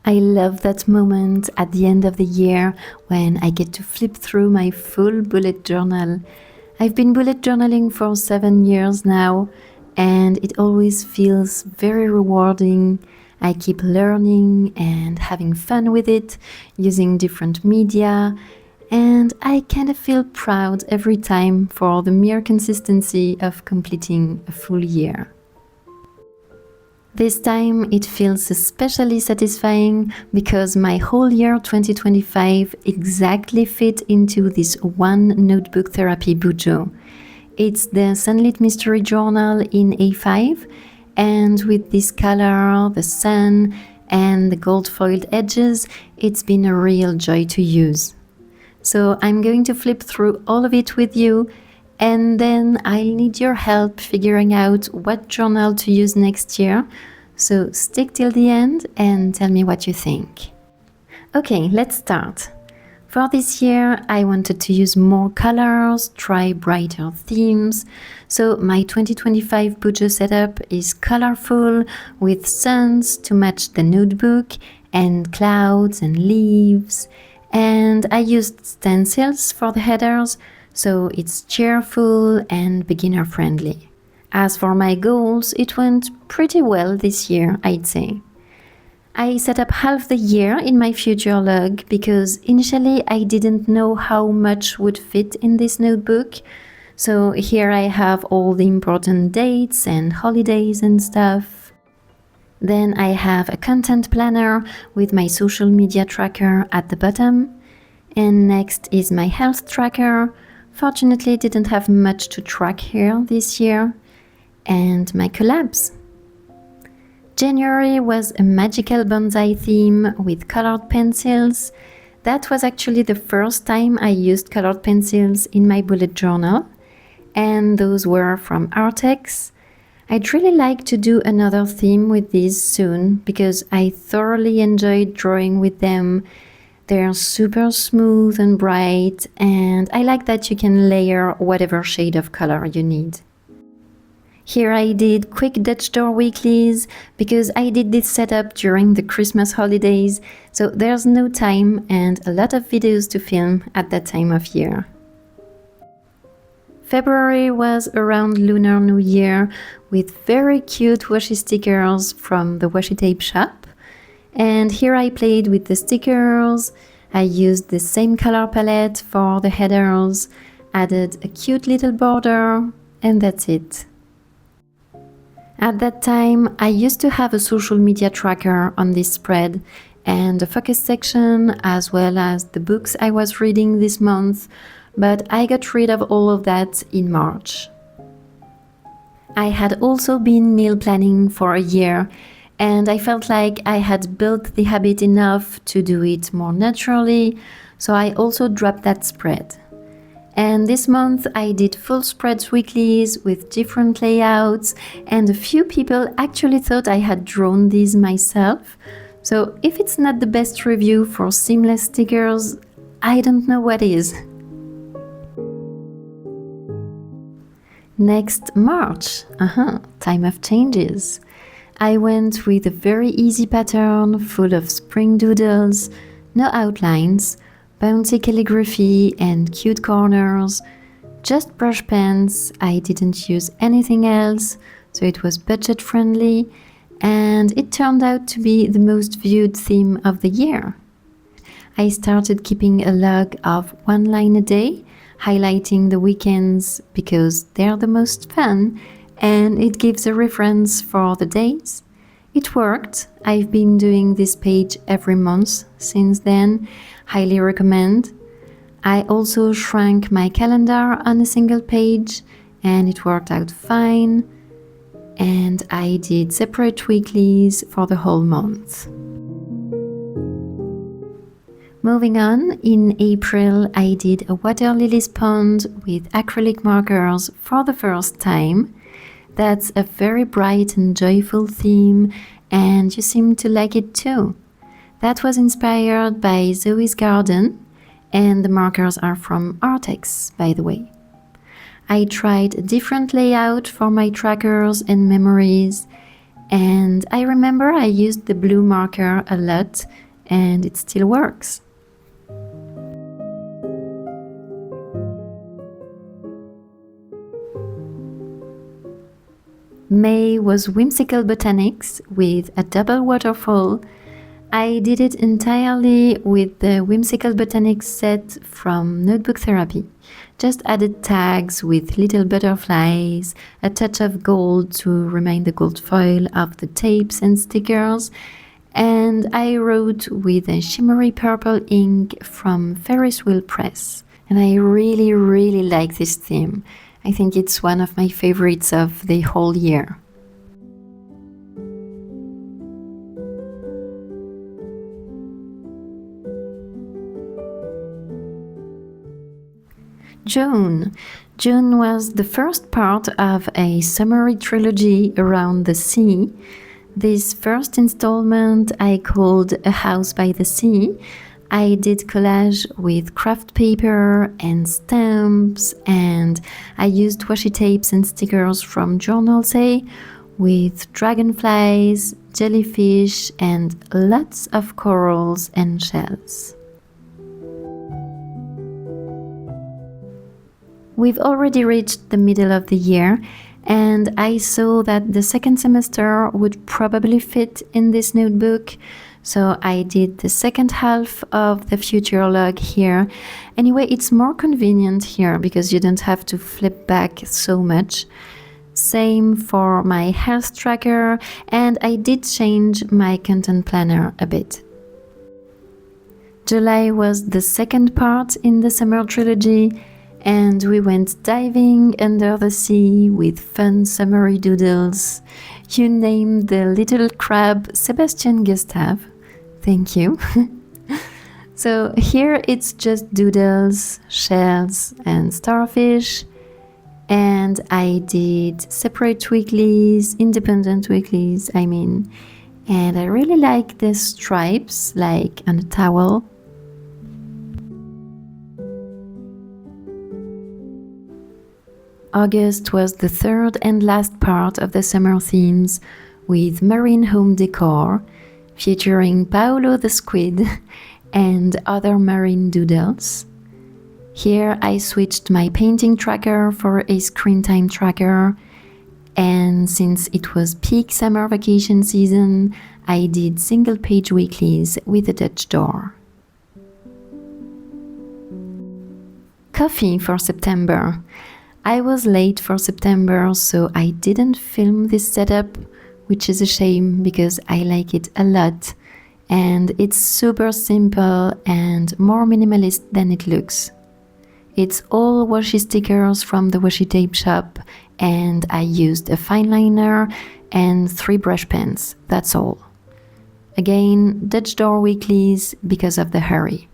I love that moment at the end of the year when I get to flip through my full bullet journal. I've been bullet journaling for 7 years now, and it always feels very rewarding. I keep learning and having fun with it, using different media, and I kind of feel proud every time for the mere consistency of completing a full year. This time it feels especially satisfying because my whole year 2025 exactly fit into this one notebook therapy Bujo. It's the Sunlit Mystery Journal in A5, and with this color, the sun, and the gold foiled edges, it's been a real joy to use. So I'm going to flip through all of it with you, and then I'll need your help figuring out what journal to use next year. So stick till the end and tell me what you think. Okay, let's start. For this year, I wanted to use more colors, try brighter themes. So my 2025 Bujo setup is colorful with suns to match the notebook and clouds and leaves. And I used stencils for the headers, so it's cheerful and beginner friendly. As for my goals, it went pretty well this year, I'd say. I set up half the year in my future log because initially I didn't know how much would fit in this notebook. So here I have all the important dates and holidays and stuff. Then I have a content planner with my social media tracker at the bottom. And next is my health tracker. Fortunately, didn't have much to track here this year. And my collabs. January was a magical bonsai theme with colored pencils. That was actually the first time I used colored pencils in my bullet journal, and those were from Artex. I'd really like to do another theme with these soon because I thoroughly enjoyed drawing with them. They're super smooth and bright, and I like that you can layer whatever shade of color you need. Here I did quick Dutch door weeklies because I did this setup during the Christmas holidays, so there's no time and a lot of videos to film at that time of year. February was around Lunar New Year with very cute washi stickers from the washi tape shop. And here I played with the stickers. I used the same color palette for the headers, added a cute little border, and that's it. At that time, I used to have a social media tracker on this spread and a focus section as well as the books I was reading this month, but I got rid of all of that in March. I had also been meal planning for a year, and I felt like I had built the habit enough to do it more naturally, so I also dropped that spread. And this month I did full spreads weeklies with different layouts, and a few people actually thought I had drawn these myself. So if it's not the best review for seamless stickers, I don't know what is. Next, March. Time of changes. I went with a very easy pattern full of spring doodles, no outlines, bouncy calligraphy and cute corners, just brush pens. I didn't use anything else, so it was budget friendly, and it turned out to be the most viewed theme of the year. I started keeping a log of one line a day, highlighting the weekends because they're the most fun, and it gives a reference for the days. It worked. I've been doing this page every month since then. Highly recommend. I also shrank my calendar on a single page and it worked out fine. And I did separate weeklies for the whole month. Moving on, in April I did a water lilies pond with acrylic markers for the first time. That's a very bright and joyful theme, and you seem to like it too. That was inspired by Zoe's Garden, and the markers are from Artex, by the way. I tried a different layout for my trackers and memories, And I remember I used the blue marker a lot and it still works. May was whimsical botanics with a double waterfall. I did it entirely with the whimsical botanics set from Notebook Therapy. Just added tags with little butterflies, a touch of gold to remind the gold foil of the tapes and stickers, and I wrote with a shimmery purple ink from Ferris Wheel Press. And I really like this theme. I think it's one of my favorites of the whole year. June. June was the first part of a summery trilogy around the sea. This first installment I called A House by the Sea. I did collage with craft paper and stamps, and I used washi tapes and stickers from Journal Say with dragonflies, jellyfish, and lots of corals and shells. We've already reached the middle of the year, and I saw that the second semester would probably fit in this notebook, so I did the second half of the future log here. Anyway, it's more convenient here because you don't have to flip back so much. Same for my health tracker, and I did change my content planner a bit. July was the second part in the summer trilogy, and we went diving under the sea with fun summery doodles. You named the little crab Sebastian Gustav. Thank you. So here it's just doodles, shells, and starfish. And I did separate weeklies, independent weeklies, and I really like the stripes, like on a towel. August was the third and last part of the summer themes with marine home decor, featuring Paolo the squid and other marine doodles. Here I switched my painting tracker for a screen time tracker, and since it was peak summer vacation season, I did single page weeklies with a Dutch door. Coffee for September. I was late for September, so I didn't film this setup, which is a shame because I like it a lot, and it's super simple and more minimalist than it looks. It's all washi stickers from the washi tape shop, and I used a fine liner and 3 brush pens, that's all. Again, Dutch door weeklies because of the hurry.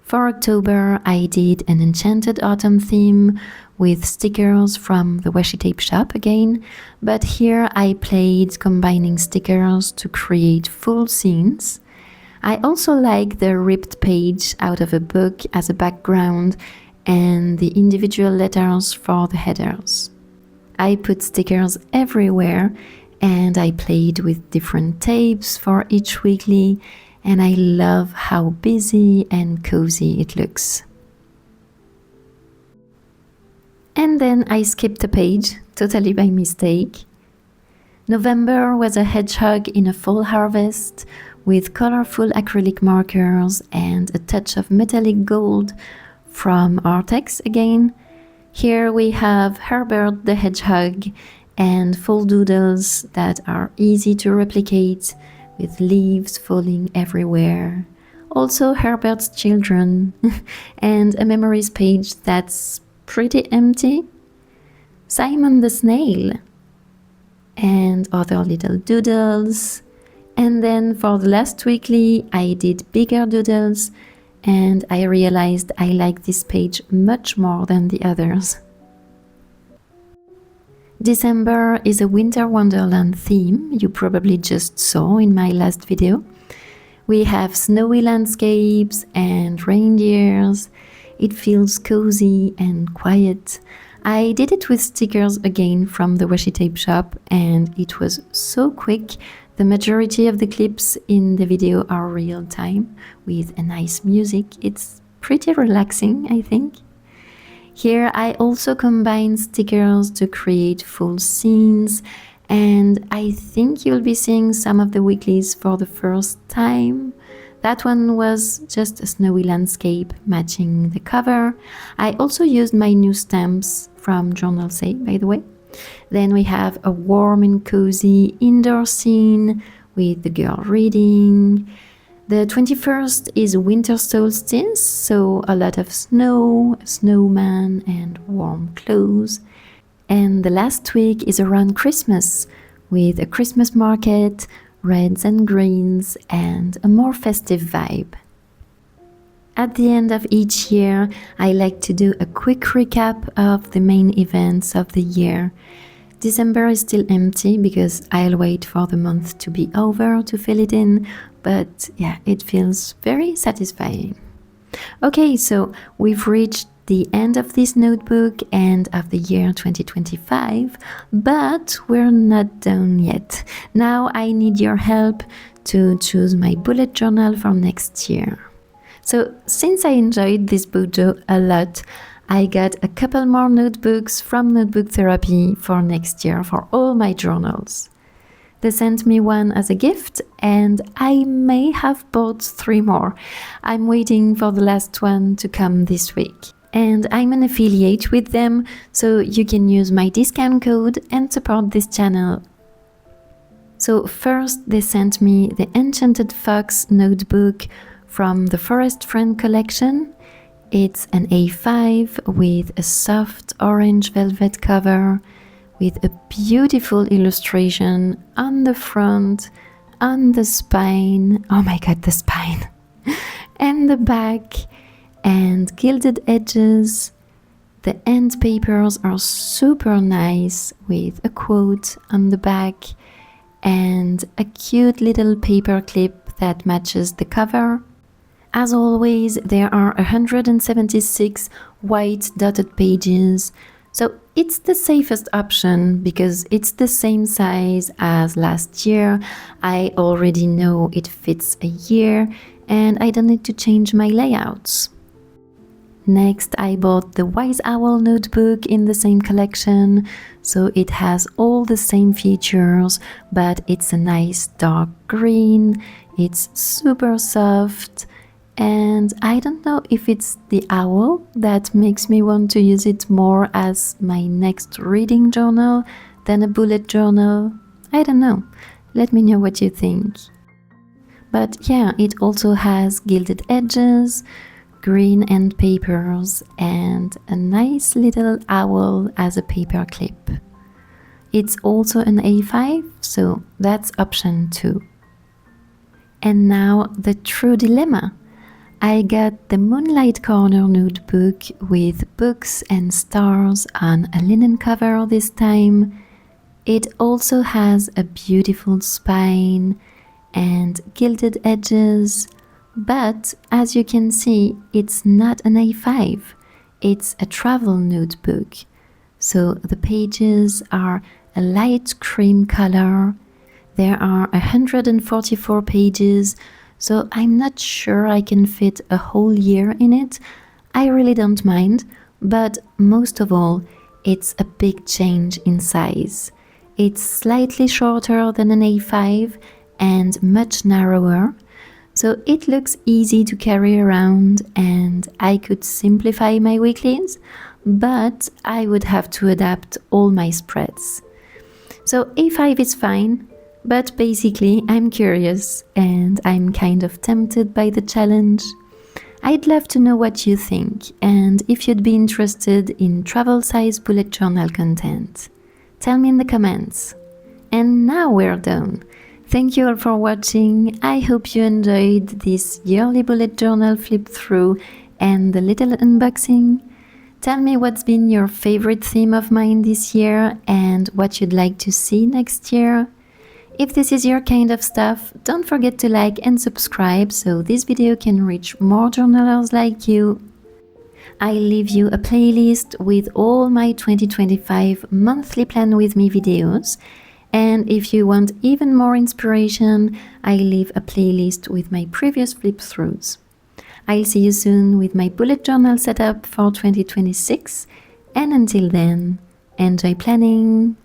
For October, I did an enchanted autumn theme with stickers from the washi tape shop again, but here I played combining stickers to create full scenes. I also like the ripped page out of a book as a background and the individual letters for the headers. I put stickers everywhere and I played with different tapes for each weekly, and I love how busy and cozy it looks. And then I skipped a page, totally by mistake. November was a hedgehog in a fall harvest with colorful acrylic markers and a touch of metallic gold from Artex again. Here we have Herbert the hedgehog and full doodles that are easy to replicate with leaves falling everywhere. Also Herbert's children and a memories page that's pretty empty. Simon the snail and other little doodles. And then for the last weekly I did bigger doodles, and I realized I like this page much more than the others. December is a winter wonderland theme you probably just saw in my last video. We have snowy landscapes and reindeers. It feels cozy and quiet. I did it with stickers again from the washi tape shop, and it was so quick. The majority of the clips in the video are real time with a nice music. It's pretty relaxing, I think. Here I also combine stickers to create full scenes, and I think you'll be seeing some of the weeklies for the first time. That one was just a snowy landscape matching the cover. I also used my new stamps from Journal Say, by the way. Then we have a warm and cozy indoor scene with the girl reading. The 21st is winter solstice, so a lot of snow, a snowman, and warm clothes. And the last week is around Christmas, with a Christmas market, reds and greens, and a more festive vibe. At the end of each year, I like to do a quick recap of the main events of the year. December is still empty because I'll wait for the month to be over to fill it in, but yeah, it feels very satisfying. Okay, so we've reached the end of this notebook and of the year 2025, but we're not done yet. Now I need your help to choose my bullet journal for next year. So since I enjoyed this Bujo a lot, I got a couple more notebooks from Notebook Therapy for next year for all my journals. They sent me one as a gift, and I may have bought 3 more. I'm waiting for the last one to come this week. And I'm an affiliate with them, so you can use my discount code and support this channel. So first they sent me the Enchanted Fox notebook from the Forest Friend collection. It's an A5 with a soft orange velvet cover, with a beautiful illustration on the front, on the spine, oh my god, the spine, and the back, and gilded edges. The end papers are super nice with a quote on the back and a cute little paper clip that matches the cover. As always, there are 176 white dotted pages, so it's the safest option because it's the same size as last year. I already know it fits a year and I don't need to change my layouts. Next, I bought the Wise Owl notebook in the same collection, so it has all the same features, but it's a nice dark green, it's super soft, and I don't know if it's the owl that makes me want to use it more as my next reading journal than a bullet journal. I don't know. Let me know what you think. But yeah, it also has gilded edges, green end papers, and a nice little owl as a paper clip. It's also an A5, so that's option 2. And now the true dilemma. I got the Moonlight Corner notebook with books and stars on a linen cover this time. It also has a beautiful spine and gilded edges, but as you can see, it's not an A5, it's a travel notebook. So the pages are a light cream color. There are 144 pages, so I'm not sure I can fit a whole year in it. I really don't mind, but most of all, it's a big change in size. It's slightly shorter than an A5 and much narrower, so it looks easy to carry around and I could simplify my weeklies, but I would have to adapt all my spreads. So A5 is fine, but basically I'm curious and I'm kind of tempted by the challenge. I'd love to know what you think and if you'd be interested in travel size bullet journal content. Tell me in the comments. And now we're done. Thank you all for watching. I hope you enjoyed this yearly bullet journal flip through and the little unboxing. Tell me what's been your favorite theme of mine this year and what you'd like to see next year. If this is your kind of stuff, don't forget to like and subscribe so this video can reach more journalers like you. I leave you a playlist with all my 2025 monthly plan with me videos. And if you want even more inspiration, I leave a playlist with my previous flip throughs. I'll see you soon with my bullet journal setup for 2026. And until then, enjoy planning!